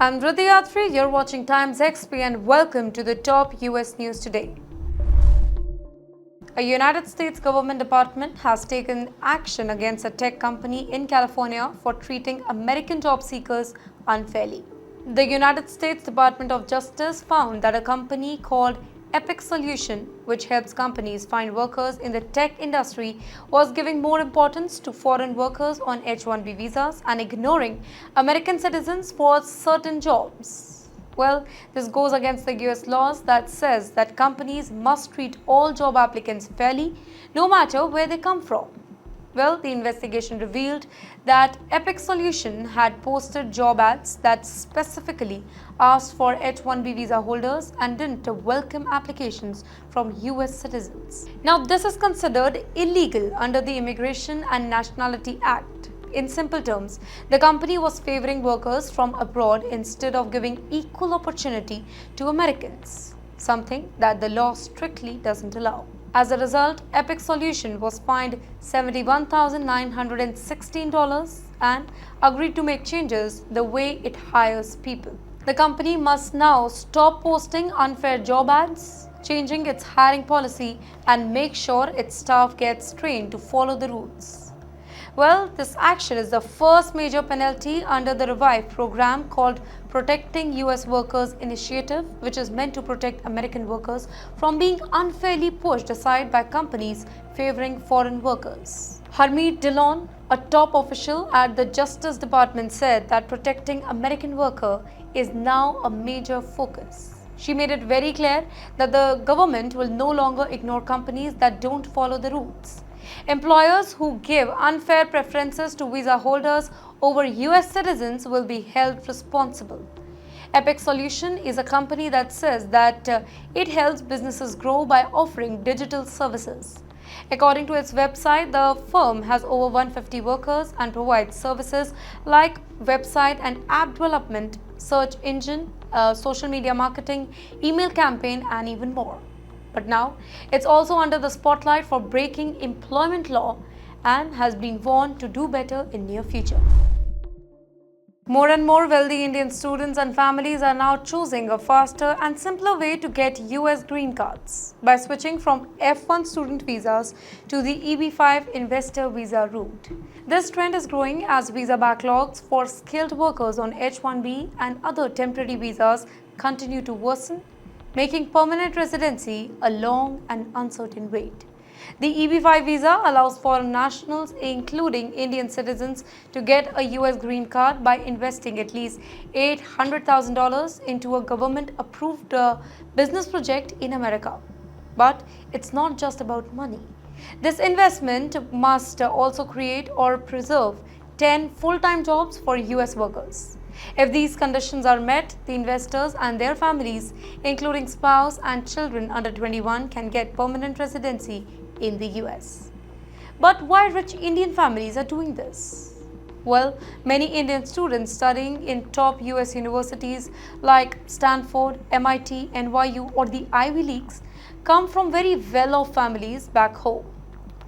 I'm Yatri, you're watching TimesXP and welcome to the top US news today. A United States government department has taken action against a tech company in California for treating American job seekers unfairly. The United States Department of Justice found that a company called Epic Solution, which helps companies find workers in the tech industry, was giving more importance to foreign workers on H-1B visas and ignoring American citizens for certain jobs. Well, this goes against the US laws that says that companies must treat all job applicants fairly, no matter where they come from. Well, the investigation revealed that Epic Solution had posted job ads that specifically asked for H-1B visa holders and didn't welcome applications from US citizens. Now, this is considered illegal under the Immigration and Nationality Act. In simple terms, the company was favoring workers from abroad instead of giving equal opportunity to Americans, something that the law strictly doesn't allow. As a result, Epic Solution was fined $71,916 and agreed to make changes the way it hires people. The company must now stop posting unfair job ads, changing its hiring policy, and make sure its staff gets trained to follow the rules. Well, this action is the first major penalty under the revived program called Protecting US Workers Initiative, which is meant to protect American workers from being unfairly pushed aside by companies favoring foreign workers. Harmeet Dillon, a top official at the Justice Department, said that protecting American workers is now a major focus. She made it very clear that the government will no longer ignore companies that don't follow the rules. Employers who give unfair preferences to visa holders over US citizens will be held responsible. Epic Solution is a company that says that it helps businesses grow by offering digital services. According to its website, the firm has over 150 workers and provides services like website and app development, search engine, social media marketing, email campaign, and even more. But now, it's also under the spotlight for breaking employment law and has been warned to do better in near future. More and more wealthy Indian students and families are now choosing a faster and simpler way to get US green cards by switching from F1 student visas to the EB5 investor visa route. This trend is growing as visa backlogs for skilled workers on H-1B and other temporary visas continue to worsen, making permanent residency a long and uncertain wait. The EB5 visa allows foreign nationals, including Indian citizens, to get a US green card by investing at least $800,000 into a government-approved business project in America. But it's not just about money. This investment must also create or preserve 10 full-time jobs for US workers. If these conditions are met, the investors and their families, including spouse and children under 21, can get permanent residency in the US. But why rich Indian families are doing this? Well, many Indian students studying in top US universities like Stanford, MIT, NYU, or the Ivy Leagues come from very well-off families back home.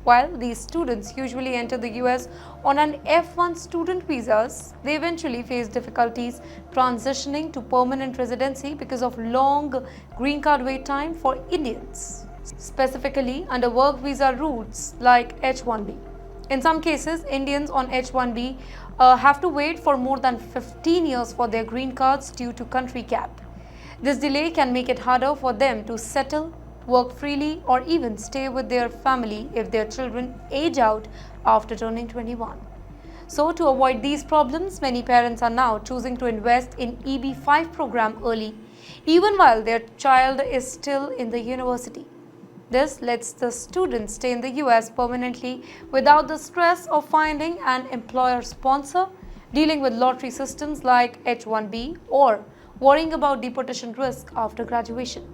While these students usually enter the US on an F1 student visas, they eventually face difficulties transitioning to permanent residency because of long green card wait time for Indians, specifically under work visa routes like H-1B. In some cases, Indians on H-1B have to wait for more than 15 years for their green cards due to country cap. This delay can make it harder for them to settle, work freely, or even stay with their family if their children age out after turning 21. So, to avoid these problems, many parents are now choosing to invest in EB5 program early, even while their child is still in the university. This lets the students stay in the US permanently without the stress of finding an employer sponsor, dealing with lottery systems like H-1B, or worrying about deportation risk after graduation.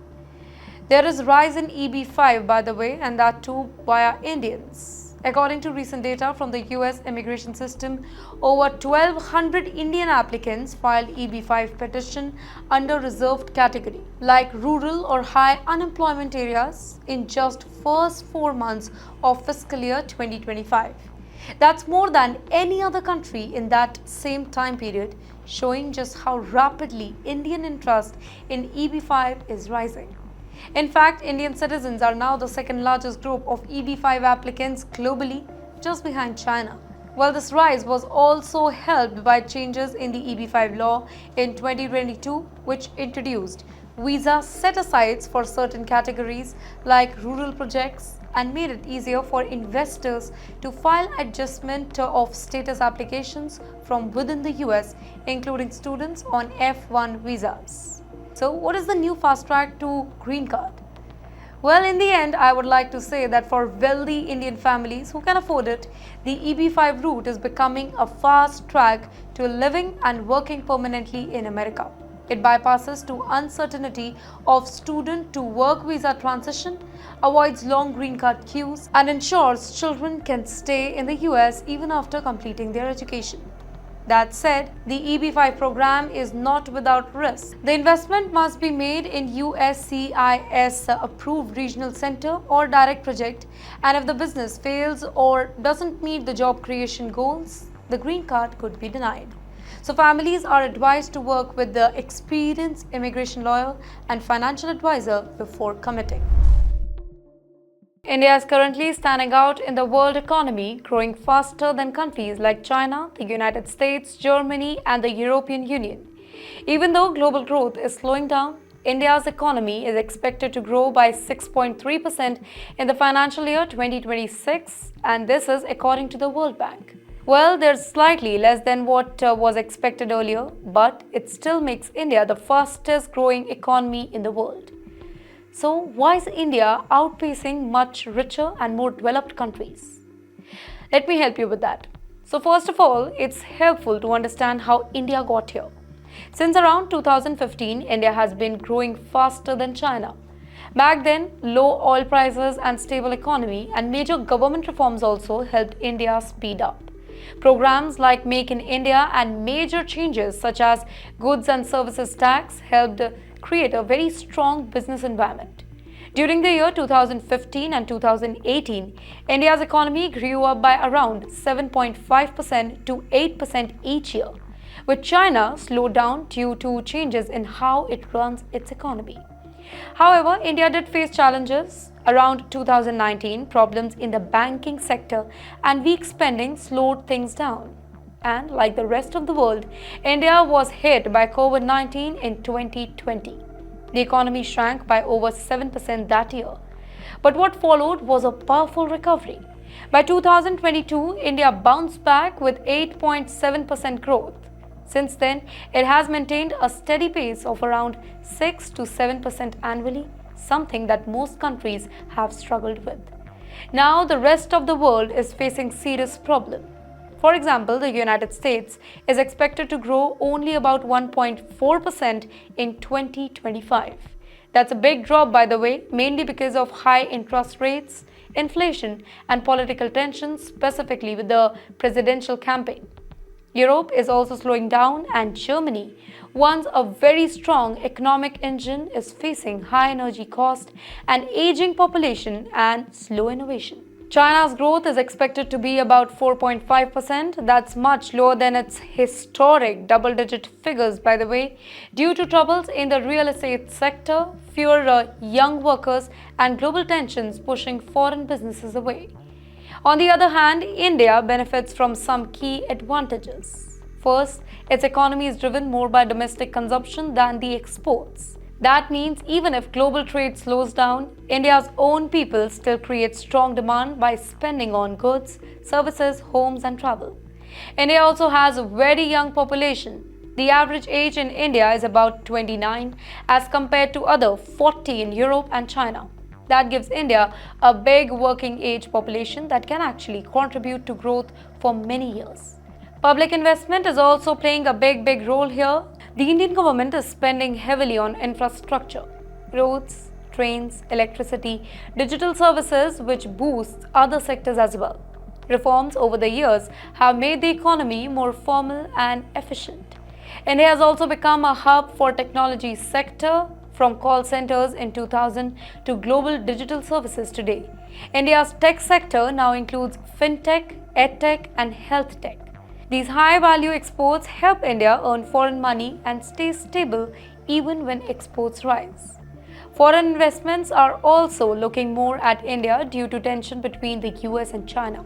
There is a rise in EB5, by the way, and that too via Indians. According to recent data from the US immigration system, over 1,200 Indian applicants filed EB5 petition under reserved category, like rural or high unemployment areas, in just first 4 months of fiscal year 2025. That's more than any other country in that same time period, showing just how rapidly Indian interest in EB-5 is rising. In fact, Indian citizens are now the second largest group of EB-5 applicants globally, just behind China. Well, this rise was also helped by changes in the EB-5 law in 2022, which introduced visa set-asides for certain categories like rural projects and made it easier for investors to file adjustment of status applications from within the US, including students on F1 visas. So, what is the new fast track to green card? Well, in the end, I would like to say that for wealthy Indian families who can afford it, the EB-5 route is becoming a fast track to living and working permanently in America. It bypasses the uncertainty of student to work visa transition, avoids long green card queues, and ensures children can stay in the US even after completing their education. That said, the EB-5 program is not without risk. The investment must be made in USCIS approved regional center or direct project, and if the business fails or doesn't meet the job creation goals, the green card could be denied. So families are advised to work with the experienced immigration lawyer and financial advisor before committing. India is currently standing out in the world economy, growing faster than countries like China, the United States, Germany, and the European Union. Even though global growth is slowing down, India's economy is expected to grow by 6.3% in the financial year 2026, and this is according to the World Bank. Well, there's slightly less than what was expected earlier, but it still makes India the fastest growing economy in the world. So, why is India outpacing much richer and more developed countries? Let me help you with that. So, first of all, it's helpful to understand how India got here. Since around 2015, India has been growing faster than China. Back then, low oil prices and stable economy and major government reforms also helped India speed up. Programs like Make in India and major changes such as goods and services tax helped create a very strong business environment. During the year 2015 and 2018, India's economy grew up by around 7.5% to 8% each year, with China slowed down due to changes in how it runs its economy. However, India did face challenges. Around 2019, problems in the banking sector and weak spending slowed things down. And like the rest of the world, India was hit by COVID-19 in 2020. The economy shrank by over 7% that year. But what followed was a powerful recovery. By 2022, India bounced back with 8.7% growth. Since then, it has maintained a steady pace of around 6 to 7% annually, something that most countries have struggled with. Now, the rest of the world is facing serious problems. For example, the United States is expected to grow only about 1.4% in 2025. That's a big drop, by the way, mainly because of high interest rates, inflation, and political tensions, specifically with the presidential campaign. Europe is also slowing down, and Germany, once a very strong economic engine, is facing high energy cost, an aging population, and slow innovation. China's growth is expected to be about 4.5%. That's much lower than its historic double-digit figures, by the way, due to troubles in the real estate sector, fewer young workers, and global tensions pushing foreign businesses away. On the other hand, India benefits from some key advantages. First, its economy is driven more by domestic consumption than the exports. That means even if global trade slows down, India's own people still create strong demand by spending on goods, services, homes, and travel. India also has a very young population. The average age in India is about 29 as compared to other 40 in Europe and China. That gives India a big working age population that can actually contribute to growth for many years. Public investment is also playing a big role here. The Indian government is spending heavily on infrastructure, roads, trains, electricity, digital services, which boosts other sectors as well. Reforms over the years have made the economy more formal and efficient. India has also become a hub for technology sector, from call centers in 2000 to global digital services today. India's tech sector now includes fintech, edtech, and health tech. These high-value exports help India earn foreign money and stay stable even when exports rise. Foreign investments are also looking more at India due to tension between the US and China.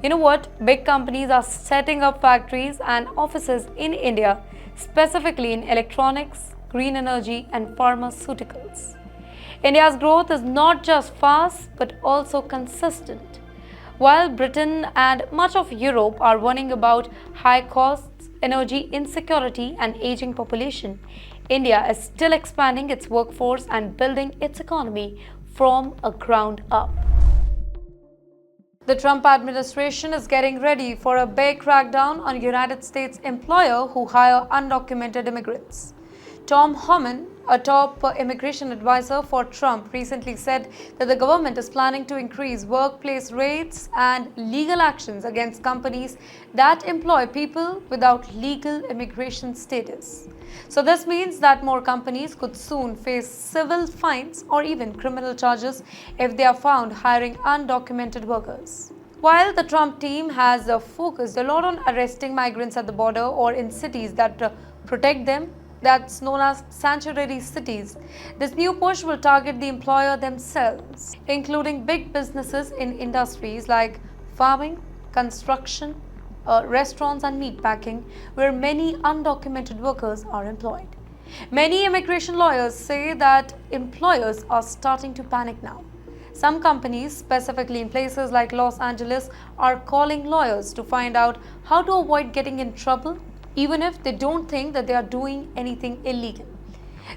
You know what? Big companies are setting up factories and offices in India, specifically in electronics, green energy, and pharmaceuticals. India's growth is not just fast but also consistent. While Britain and much of Europe are warning about high costs, energy insecurity, and aging population, India is still expanding its workforce and building its economy from a ground up. The Trump administration is getting ready for a big crackdown on United States employers who hire undocumented immigrants. Tom Homan, a top immigration advisor for Trump, recently said that the government is planning to increase workplace raids and legal actions against companies that employ people without legal immigration status. So this means that more companies could soon face civil fines or even criminal charges if they are found hiring undocumented workers. While the Trump team has focused a lot on arresting migrants at the border or in cities that protect them, that's known as sanctuary cities, this new push will target the employer themselves, including big businesses in industries like farming, construction, restaurants and meatpacking, where many undocumented workers are employed. Many immigration lawyers say that employers are starting to panic now. Some companies, specifically in places like Los Angeles, are calling lawyers to find out how to avoid getting in trouble, even if they don't think that they are doing anything illegal.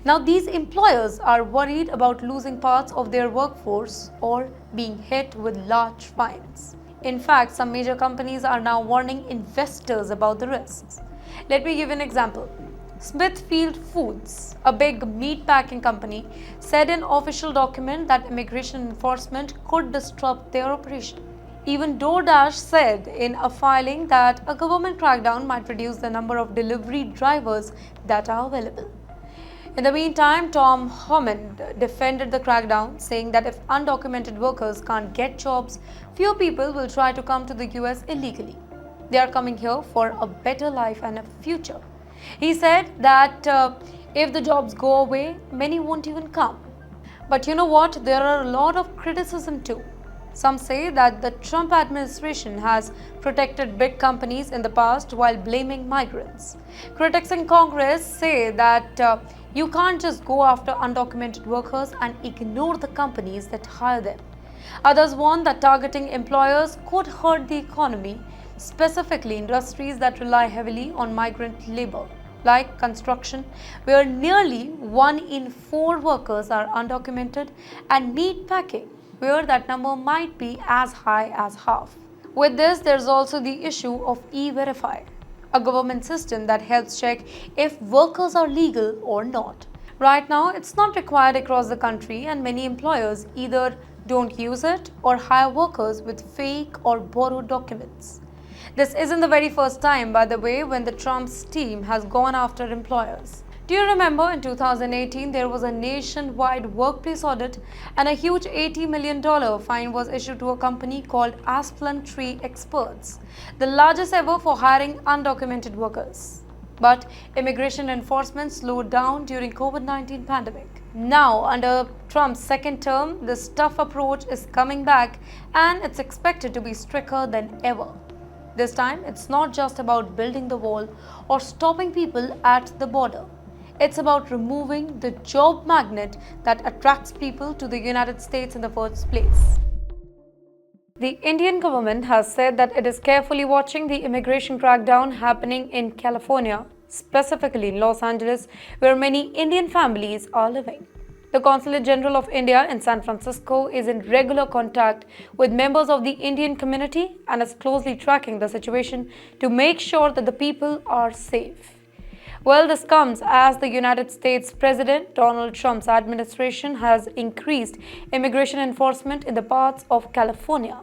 Now, these employers are worried about losing parts of their workforce or being hit with large fines. In fact, some major companies are now warning investors about the risks. Let me give an example. Smithfield Foods, a big meat packing company, said in an official document that immigration enforcement could disrupt their operation. Even DoorDash said in a filing that a government crackdown might reduce the number of delivery drivers that are available. In the meantime, Tom Homan defended the crackdown, saying that if undocumented workers can't get jobs, few people will try to come to the US illegally. They are coming here for a better life and a future. He said that if the jobs go away, many won't even come. But you know what? There are a lot of criticism too. Some say that the Trump administration has protected big companies in the past while blaming migrants. Critics in Congress say that you can't just go after undocumented workers and ignore the companies that hire them. Others warn that targeting employers could hurt the economy, specifically industries that rely heavily on migrant labor, like construction, where nearly 1 in 4 workers are undocumented, and meat packing, where that number might be as high as half. With this, there's also the issue of E-Verify, a government system that helps check if workers are legal or not. Right now, it's not required across the country, and many employers either don't use it or hire workers with fake or borrowed documents. This isn't the very first time, by the way, when the Trump's team has gone after employers. Do you remember in 2018 there was a nationwide workplace audit and a huge $80 million fine was issued to a company called Asplund Tree Experts, the largest ever for hiring undocumented workers. But immigration enforcement slowed down during COVID-19 pandemic. Now, under Trump's second term, this tough approach is coming back and it's expected to be stricter than ever. This time, it's not just about building the wall or stopping people at the border. It's about removing the job magnet that attracts people to the United States in the first place. The Indian government has said that it is carefully watching the immigration crackdown happening in California, specifically in Los Angeles, where many Indian families are living. The Consulate General of India in San Francisco is in regular contact with members of the Indian community and is closely tracking the situation to make sure that the people are safe. Well, this comes as the United States President Donald Trump's administration has increased immigration enforcement in the parts of California.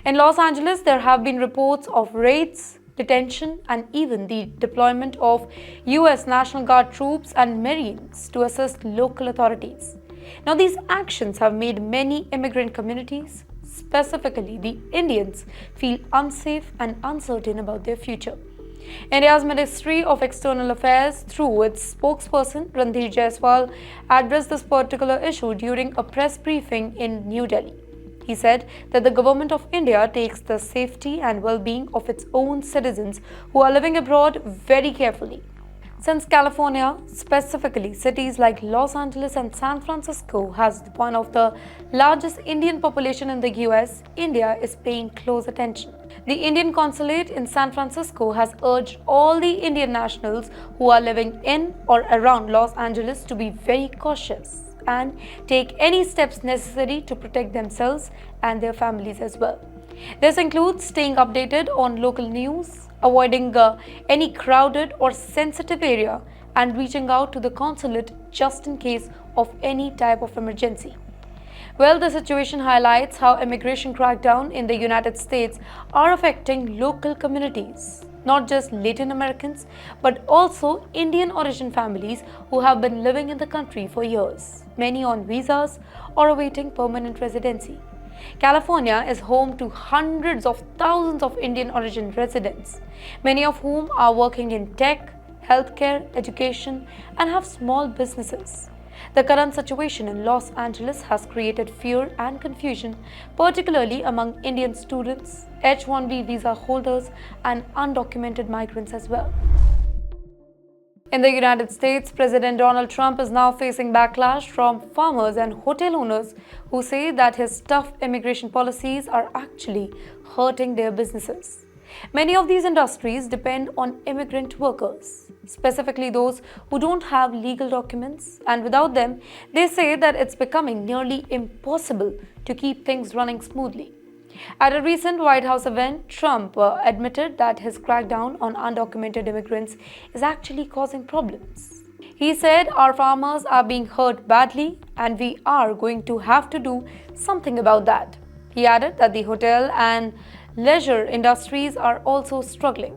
In Los Angeles, there have been reports of raids, detention, and even the deployment of US National Guard troops and Marines to assist local authorities. Now, these actions have made many immigrant communities specifically the Indians, feel unsafe and uncertain about their future. India's Ministry of External Affairs, through its spokesperson Ranveer Jaiswal, addressed this particular issue during a press briefing in New Delhi. He said that the government of India takes the safety and well-being of its own citizens who are living abroad very carefully. Since California, specifically cities like Los Angeles and San Francisco, has one of the largest Indian population in the US, India is paying close attention. The Indian consulate in San Francisco has urged all the Indian nationals who are living in or around Los Angeles to be very cautious and take any steps necessary to protect themselves and their families as well. This includes staying updated on local news, avoiding any crowded or sensitive area, and reaching out to the consulate just in case of any type of emergency. Well, the situation highlights how immigration crackdown in the United States are affecting local communities, not just Latin Americans, but also Indian origin families who have been living in the country for years, many on visas or awaiting permanent residency. California is home to hundreds of thousands of Indian origin residents, many of whom are working in tech, healthcare, education, and have small businesses. The current situation in Los Angeles has created fear and confusion, particularly among Indian students, H-1B visa holders, and undocumented migrants as well. In the United States, President Donald Trump is now facing backlash from farmers and hotel owners who say that his tough immigration policies are actually hurting their businesses. Many of these industries depend on immigrant workers, specifically those who don't have legal documents, and without them, they say that it's becoming nearly impossible to keep things running smoothly. At a recent White House event, Trump admitted that his crackdown on undocumented immigrants is actually causing problems. He said, "Our farmers are being hurt badly and we are going to have to do something about that." He added that the hotel and leisure industries are also struggling.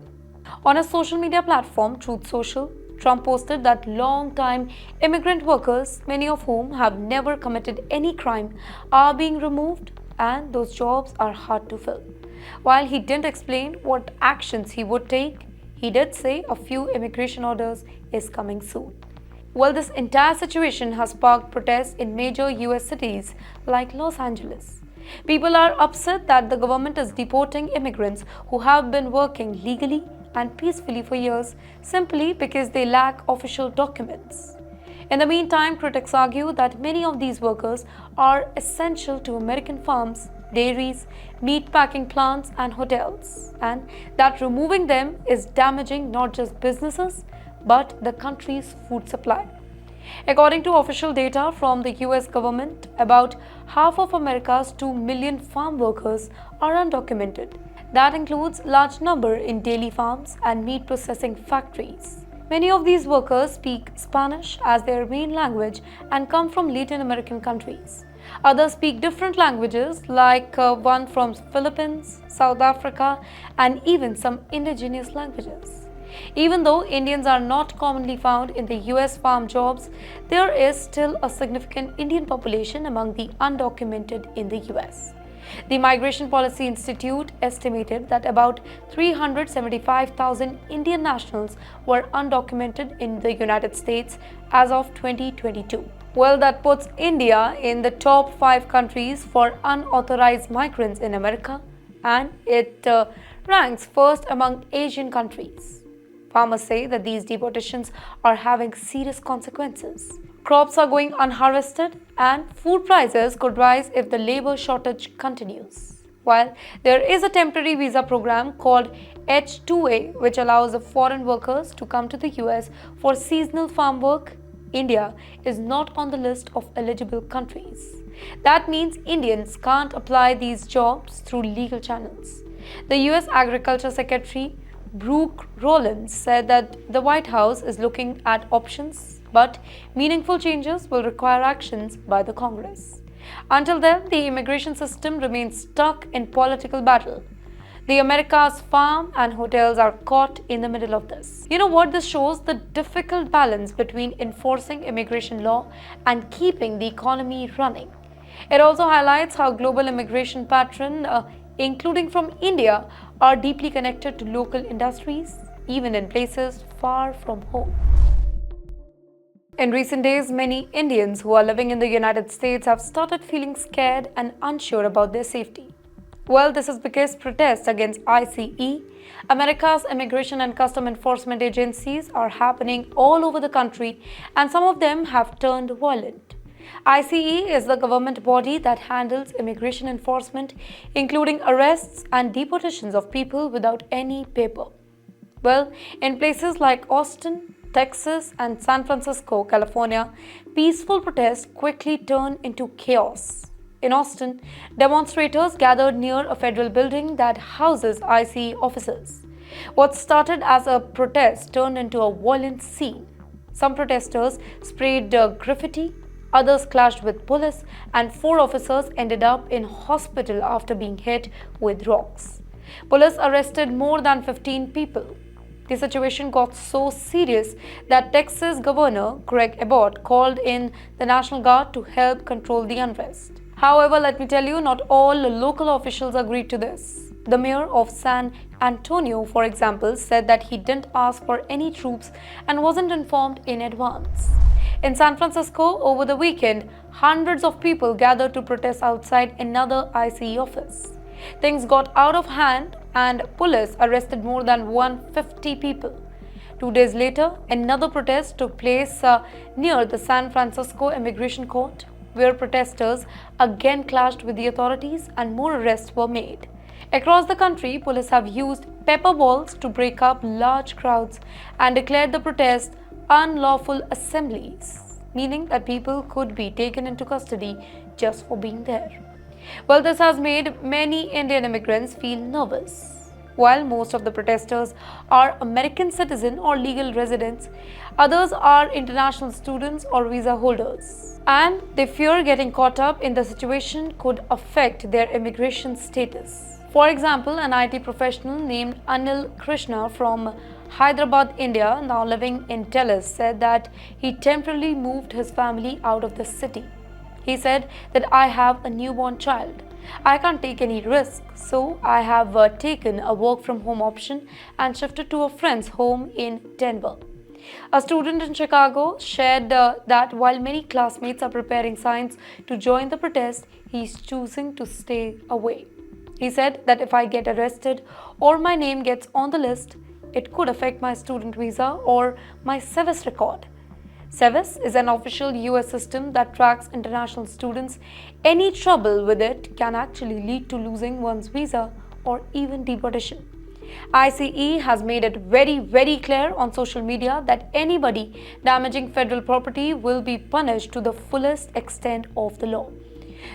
On a social media platform, Truth Social, Trump posted that long-time immigrant workers, many of whom have never committed any crime, are being removed, and those jobs are hard to fill. While he didn't explain what actions he would take, he did say a few immigration orders is coming soon. Well, this entire situation has sparked protests in major US cities like Los Angeles. People are upset that the government is deporting immigrants who have been working legally and peacefully for years simply because they lack official documents. In the meantime, critics argue that many of these workers are essential to American farms, dairies, meat packing plants, and hotels, and that removing them is damaging not just businesses but the country's food supply. According to official data from the US government, about half of America's 2 million farm workers are undocumented. That includes a large number in dairy farms and meat processing factories. Many of these workers speak Spanish as their main language and come from Latin American countries. Others speak different languages like one from Philippines, South Africa, and even some indigenous languages. Even though Indians are not commonly found in the US farm jobs, there is still a significant Indian population among the undocumented in the US. The Migration Policy Institute estimated that about 375,000 Indian nationals were undocumented in the United States as of 2022. Well, that puts India in the top 5 countries for unauthorized migrants in America, and it ranks first among Asian countries. Farmers say that these deportations are having serious consequences. Crops are going unharvested, and food prices could rise if the labor shortage continues. While there is a temporary visa program called H-2A, which allows foreign workers to come to the US for seasonal farm work, India is not on the list of eligible countries. That means Indians can't apply these jobs through legal channels. The US Agriculture Secretary Brooke Rollins said that the White House is looking at options, but meaningful changes will require actions by the Congress. Until then, the immigration system remains stuck in political battle. The America's farm and hotels are caught in the middle of this. You know what? This shows the difficult balance between enforcing immigration law and keeping the economy running. It also highlights how global immigration patterns, including from India, are deeply connected to local industries, even in places far from home. In recent days, many Indians who are living in the United States have started feeling scared and unsure about their safety. Well, this is because protests against ICE, America's Immigration and Custom Enforcement agencies, are happening all over the country, and some of them have turned violent. ICE is the government body that handles immigration enforcement, including arrests and deportations of people without any paper. Well, in places like Austin, Texas, and San Francisco, California, peaceful protests quickly turned into chaos. In Austin, demonstrators gathered near a federal building that houses ICE officers. What started as a protest turned into a violent scene. Some protesters sprayed graffiti, others clashed with police, and 4 officers ended up in hospital after being hit with rocks. Police arrested more than 15 people. The situation got so serious that Texas Governor Greg Abbott called in the National Guard to help control the unrest. However, let me tell you, not all local officials agreed to this. The mayor of San Antonio, for example, said that he didn't ask for any troops and wasn't informed in advance. In San Francisco, over the weekend, hundreds of people gathered to protest outside another ICE office. Things got out of hand and police arrested more than 150 people. 2 days later, another protest took place near the San Francisco Immigration Court, where protesters again clashed with the authorities and more arrests were made. Across the country, police have used pepper balls to break up large crowds and declared the protest unlawful assemblies, meaning that people could be taken into custody just for being there. Well, this has made many Indian immigrants feel nervous. While most of the protesters are American citizens or legal residents, others are international students or visa holders. And they fear getting caught up in the situation could affect their immigration status. For example, an IT professional named Anil Krishna from Hyderabad, India, now living in Dallas, said that he temporarily moved his family out of the city. He said that I have a newborn child. I can't take any risk, so I have taken a work from home option and shifted to a friend's home in Denver. A student in Chicago shared that while many classmates are preparing signs to join the protest, he is choosing to stay away. He said that if I get arrested or my name gets on the list, it could affect my student visa or my SEVIS record. SEVIS is an official US system that tracks international students. Any trouble with it can actually lead to losing one's visa or even deportation. ICE has made it very clear on social media that anybody damaging federal property will be punished to the fullest extent of the law.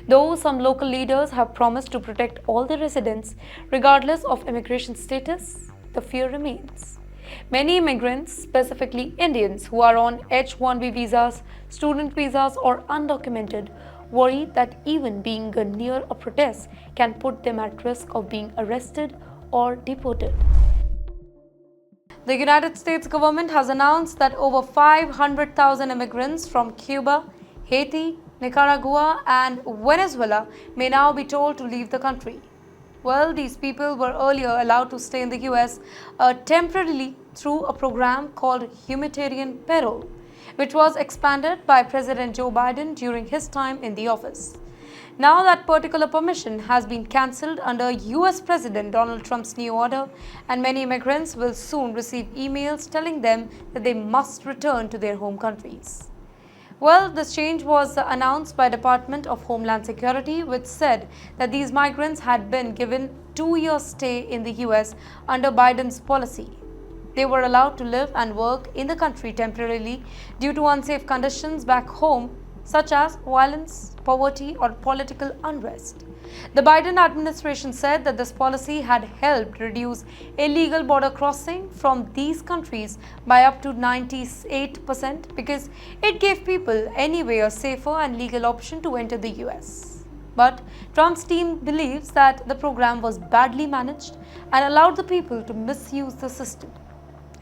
Though some local leaders have promised to protect all the residents, regardless of immigration status, the fear remains. Many immigrants, specifically Indians who are on H-1B visas, student visas or undocumented, worry that even being near a protest can put them at risk of being arrested or deported. The United States government has announced that over 500,000 immigrants from Cuba, Haiti, Nicaragua and Venezuela may now be told to leave the country. Well, these people were earlier allowed to stay in the US temporarily through a program called humanitarian parole, which was expanded by President Joe Biden during his time in the office. Now that particular permission has been cancelled under US President Donald Trump's new order, and many immigrants will soon receive emails telling them that they must return to their home countries. Well, this change was announced by Department of Homeland Security, which said that these migrants had been given 2 years stay in the US under Biden's policy. They were allowed to live and work in the country temporarily due to unsafe conditions back home, such as violence, poverty, or political unrest. The Biden administration said that this policy had helped reduce illegal border crossing from these countries by up to 98% because it gave people anyway a safer and legal option to enter the US. But Trump's team believes that the program was badly managed and allowed the people to misuse the system.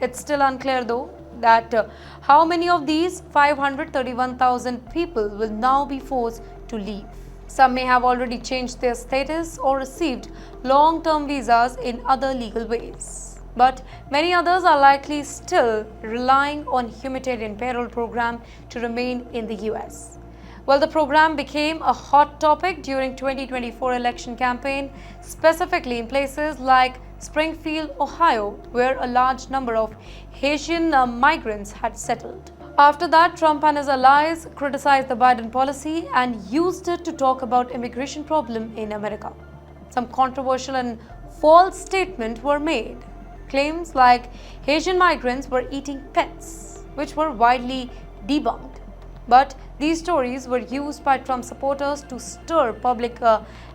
It's still unclear though that how many of these 531,000 people will now be forced to leave. Some may have already changed their status or received long-term visas in other legal ways. But many others are likely still relying on humanitarian payroll program to remain in the US. Well, the program became a hot topic during 2024 election campaign, specifically in places like Springfield, Ohio, where a large number of Haitian migrants had settled. After that, Trump and his allies criticized the Biden policy and used it to talk about immigration problem in America. Some controversial and false statements were made. Claims like Haitian migrants were eating pets, which were widely debunked. But these stories were used by Trump supporters to stir public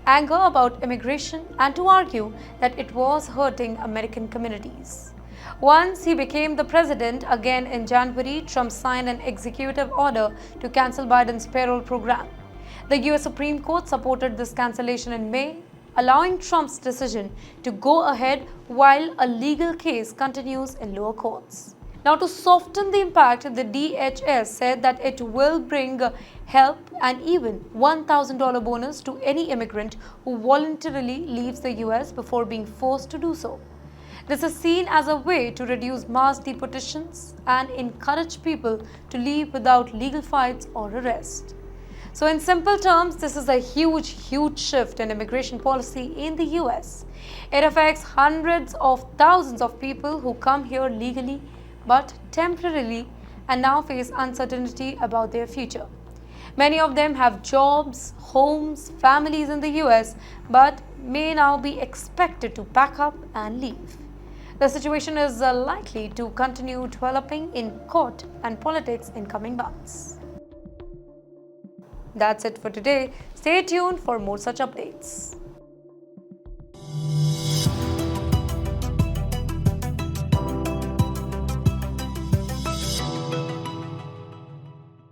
anger about immigration and to argue that it was hurting American communities. Once he became the president again in January, Trump signed an executive order to cancel Biden's payroll program. The US Supreme Court supported this cancellation in May, allowing Trump's decision to go ahead while a legal case continues in lower courts. Now, to soften the impact, the DHS said that it will bring help and even $1,000 bonus to any immigrant who voluntarily leaves the US before being forced to do so. This is seen as a way to reduce mass deportations and encourage people to leave without legal fights or arrest. So in simple terms, this is a huge shift in immigration policy in the US. It affects hundreds of thousands of people who come here legally but temporarily and now face uncertainty about their future. Many of them have jobs, homes, families in the US but may now be expected to pack up and leave. The situation is likely to continue developing in court and politics in coming months. That's it for today. Stay tuned for more such updates.